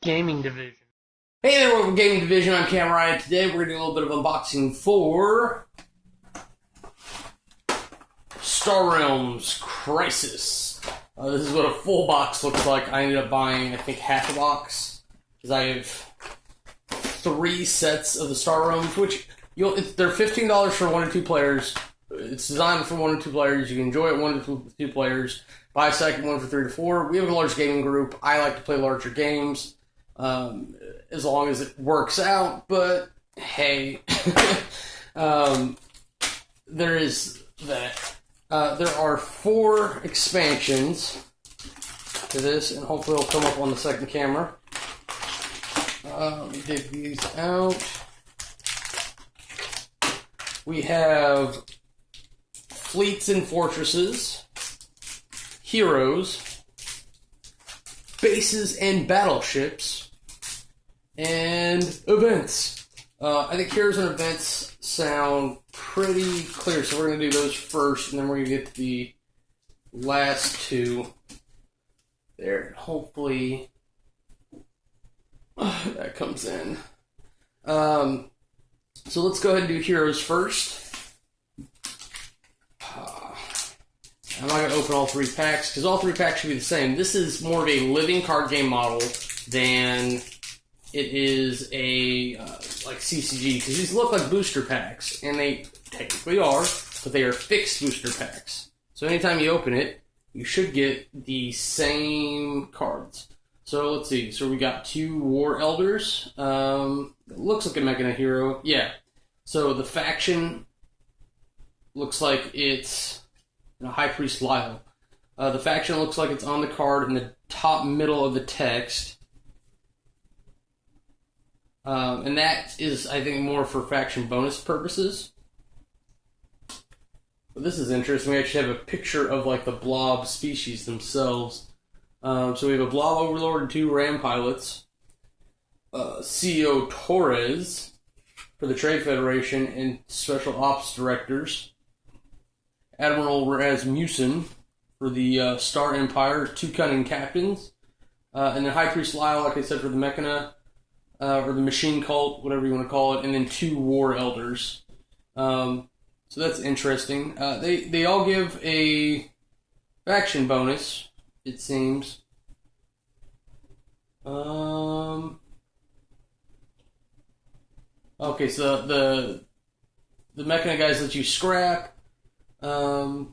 Gaming Division. Hey there, welcome to Gaming Division. I'm Cam Ryan. Today we're going to do a little bit of unboxing for Star Realms Crisis. This is what a full box looks like. I ended up buying, I think, half a box because I have 3 sets of the Star Realms, which they're $15 for 1 or 2 players. It's designed for 1 or 2 players. You can enjoy it 1 to 2 players. Buy a second one for 3 to 4. We have a large gaming group. I like to play larger games. As long as it works out, but hey, there is that. There are 4 expansions to this, and hopefully it'll come up on the second camera. Let me dig these out. We have Fleets and Fortresses, Heroes, Bases and Battleships, and Events. I think Heroes and Events sound pretty clear, so we're going to do those first, and then we're going to get the last 2 there. Hopefully that comes in. So let's go ahead and do Heroes first. I'm not going to open all 3 packs, because all 3 packs should be the same. This is more of a living card game model than it is a like CCG, because these look like booster packs, and they technically are, but they are fixed booster packs. So anytime you open it, you should get the same cards. So let's see. So we got 2 War Elders. It looks like a Mechana hero. Yeah. So the faction looks like it's High Priest Lyle. The faction looks like it's on the card in the top middle of the text. And that is, I think, more for faction bonus purposes. But this is interesting. We actually have a picture of, like, the blob species themselves. So we have a blob overlord and 2 ram pilots. CEO Torres for the Trade Federation and Special Ops Directors. Admiral Rasmussen for the Star Empire, 2 Cunning Captains. And then High Priest Lyle, like I said, for the Mechana. Or the Machine Cult, whatever you want to call it, and then 2 War Elders. So that's interesting. They all give a faction bonus, it seems. Okay, so the Mechana guys let you scrap. Star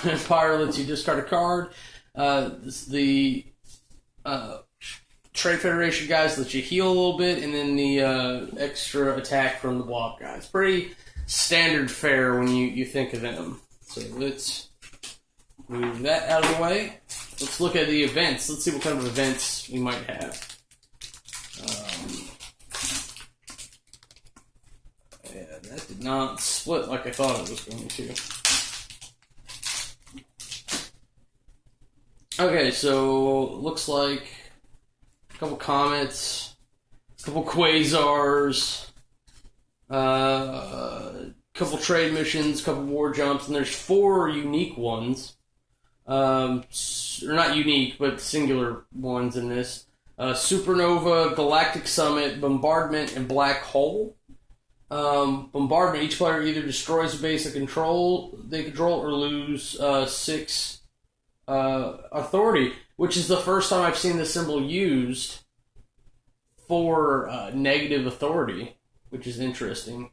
Empire lets you discard a card. The Trade Federation guys let you heal a little bit, and then the extra attack from the blob guys. Pretty standard fare when you think of them. So let's move that out of the way. Let's look at the events. Let's see what kind of events we might have. Yeah, that did not split like I thought it was going to. Okay, so looks like a couple comets, a couple quasars, couple trade missions, a couple war jumps, and there's 4 unique ones. Or not unique, but singular ones in this. Supernova, Galactic Summit, Bombardment, and Black Hole. Bombardment, each player either destroys a base they control, or lose 6 authority, which is the first time I've seen this symbol used for negative authority, which is interesting.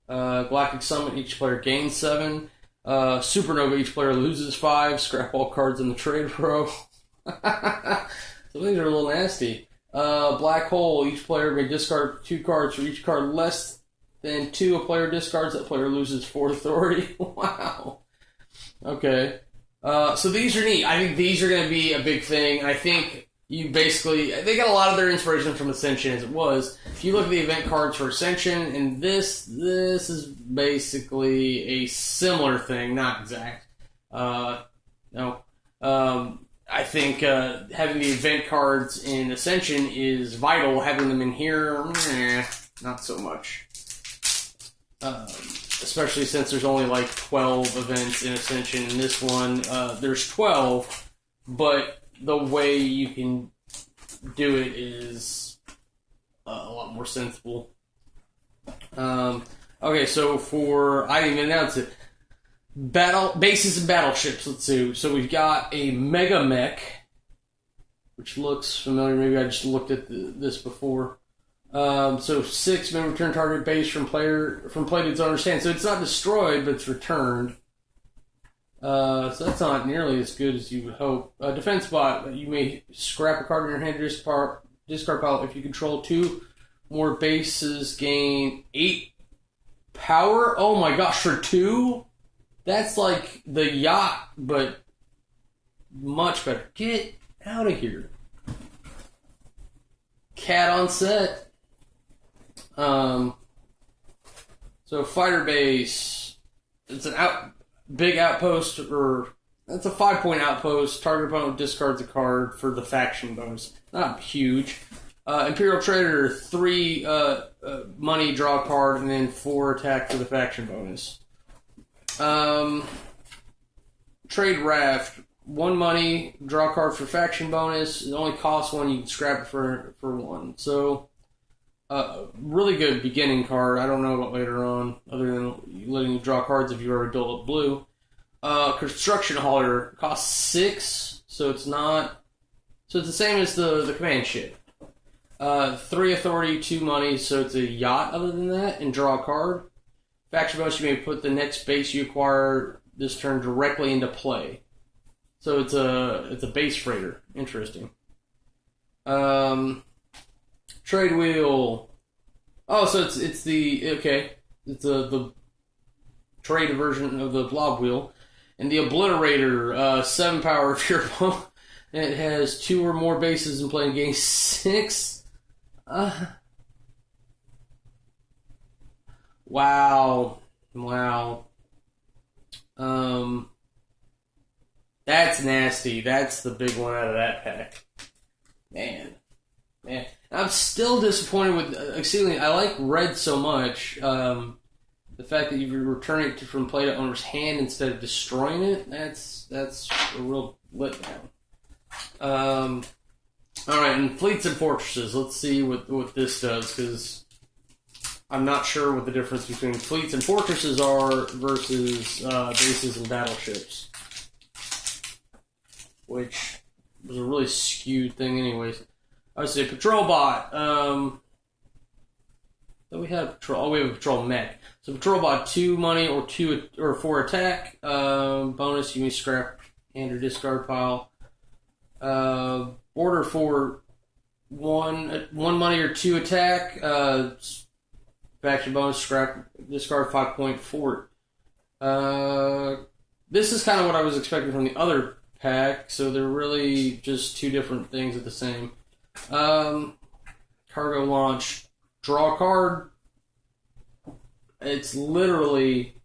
Galactic Summit, each player gains 7. Supernova, each player loses 5. Scrap all cards in the trade row. So things are a little nasty. Black Hole, each player may discard 2 cards for each card less than 2 a player discards. That player loses 4 authority. Wow. Okay. So these are neat. I think these are going to be a big thing. I think they got a lot of their inspiration from Ascension as it was. If you look at the event cards for Ascension, and this is basically a similar thing, not exact. No. I think having the event cards in Ascension is vital. Having them in here, not so much. Especially since there's only like 12 events in Ascension. In this one, there's 12, but the way you can do it is a lot more sensible. Okay, so I didn't even announce it. Bases and battleships. Let's see. So we've got a mega mech, which looks familiar. Maybe I just looked at this before. So 6 may return target base from play to its owner's hand. So it's not destroyed, but it's returned. So that's not nearly as good as you would hope. Defense bot. You may scrap a card in your hand, discard pile. If you control 2 more bases, gain 8 power. Oh my gosh, for 2? That's like the yacht, but much better. Get out of here. Cat on set. So fighter base. It's an big outpost, or that's a 5-point outpost. Target opponent discards a card for the faction bonus. Not huge. Imperial Trader, 3 money, draw a card, and then 4 attack for the faction bonus. Trade Raft, 1 money, draw a card for faction bonus. It only costs 1, you can scrap it for 1. So, really good beginning card. I don't know about later on, other than letting you draw cards if you already built up blue. Construction Hauler costs 6, so it's the same as the command ship. 3 authority, 2 money, so it's a yacht other than that, and draw a card. Faction bonus, you may put the next base you acquire this turn directly into play. So it's a base freighter. Interesting. Trade Wheel. Oh, so it's the trade version of the Blob Wheel. And the Obliterator, 7 power if your opponent it has 2 or more bases in play and gains 6. Wow. That's nasty. That's the big one out of that pack. Man. I'm still disappointed with Exceedingly. I like red so much. The fact that you return it from play to owner's hand instead of destroying it, that's a real letdown. Alright, and Fleets and Fortresses. Let's see what this does, because I'm not sure what the difference between fleets and fortresses are versus bases and battleships. Which was a really skewed thing anyways. I would say Patrol Bot. We have a Patrol Mech. So Patrol Bot, 2 money or 4 attack. Bonus, you may scrap hand or discard pile. Order for 1 money or 2 attack. Faction bonus, scrap, discard 5-point fort. This is kind of what I was expecting from the other pack, so they're really just 2 different things at the same. Cargo launch, draw a card. It's literally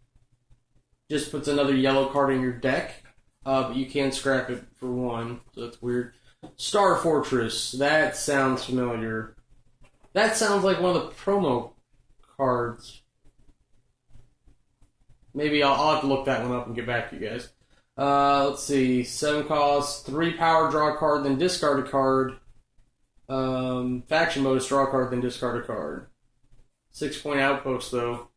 just puts another yellow card in your deck, but you can scrap it for 1, so that's weird. Star Fortress, that sounds familiar. That sounds like one of the promo cards. Maybe I'll have to look that one up and get back to you guys. Let's see. 7 cost, 3 power, draw a card, then discard a card. Faction bonus, draw a card, then discard a card. 6-point outpost, though.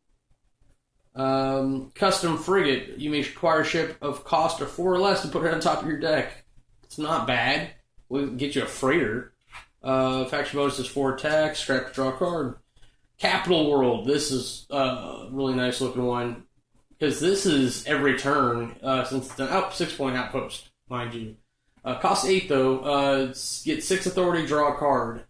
Custom Frigate. You may acquire a ship of cost of 4 or less and put it on top of your deck. It's not bad. We'll get you a freighter. Faction bonus is 4 attacks, scrap to draw a card. Capital World. This is a really nice looking one. Because this is every turn, since it's an 6-point outpost, mind you. Cost 8 though. Get 6 authority, draw a card.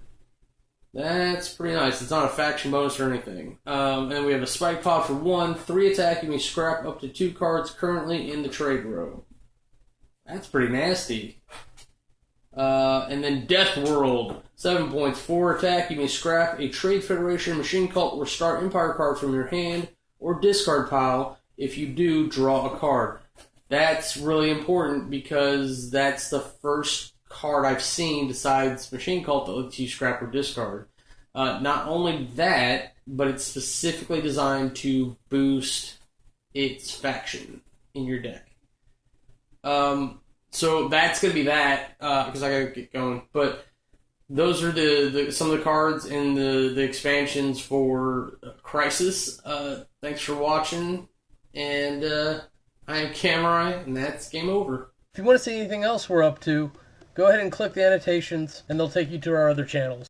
That's pretty nice. It's not a faction bonus or anything. And we have a Spike Pod for 1, 3 attack. You may scrap up to 2 cards currently in the trade row. That's pretty nasty. And then Death World. 7 points, 4 attack. You may scrap a Trade Federation, Machine Cult, or Star Empire card from your hand or discard pile. If you do, draw a card. That's really important because that's the first card I've seen besides Machine Cult that lets you scrap or discard. Not only that, but it's specifically designed to boost its faction in your deck. So that's going to be that, because I got to get going. But those are some of the cards in the expansions for Crisis. Thanks for watching, and I am Camerai, and that's game over. If you want to see anything else we're up to, go ahead and click the annotations, and they'll take you to our other channels.